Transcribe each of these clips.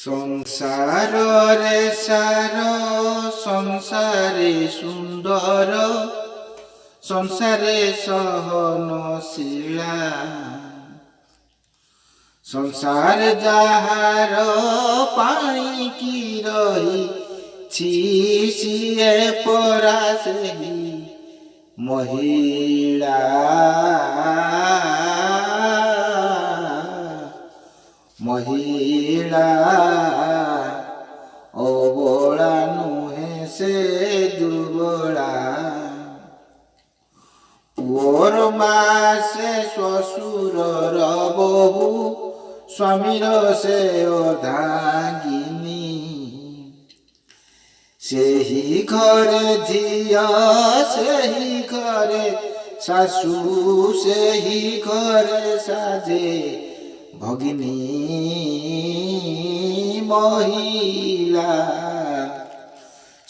সংসারে সার সংসারে সুন্দর সংসারে সহনশীলা সংসার যাহার পাইকি রহিছি সিয়ে পরা ସେହି মহিলা মহিলা অবলা নুহে সে দুর্বলা পুଅর মা ସେ ଶ୍ୱଶୁରର ବୋହୂ ସ୍ୱାମୀର ସେ ଅର୍ଦ୍ଧାଙ୍ଗିନୀ ସେହି ଘରେ ଝିଅ ସେହି ଘରେ ଶାଶୁ ସେହି ଘରେ ସାଜେ ଭଗିନୀ ମହିଳା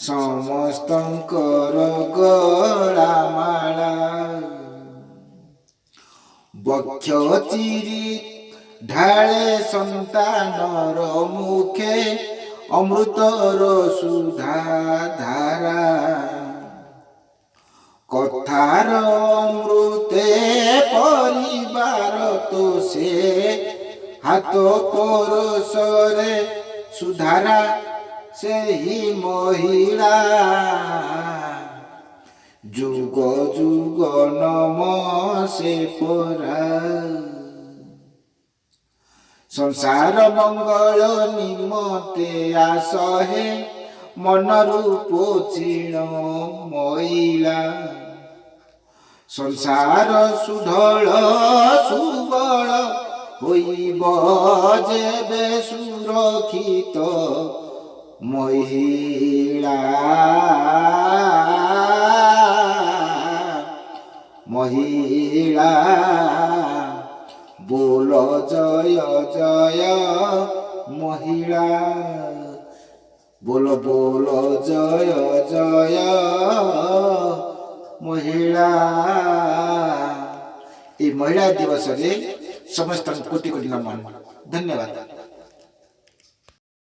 ସମସ୍ତଙ୍କର ଗଳାମାଳା ବକ୍ଷ ଚିରି ଢାଳେ ସନ୍ତାନର ମୁଖେ ଅମୃତର ସୁଧା ଧାରା କଥାର ଅମୃତେ ପରିବାର ତ ସେ ହାତ ପରଶରେ ସୁଧାରା ସେହି ମହିଳା ଯୁଗ ଯୁଗ ନମ ସେ ପରା ସଂସାର ମଙ୍ଗଳ ନିମନ୍ତେ ଆସ ହେ ମନରୁ ପୋଛିଣ ମଇଳା ସଂସାର ସୁଢଳ ସୁବଳ ହୋଇବ ଯେବେ ସୁରକ୍ଷିତ ମହିଳା মহিলা बोल जय जय महिला बोल बोल जय जय महिला ये महिला दिवस रे समस्त कोटि कोटि नमन धन्यवाद।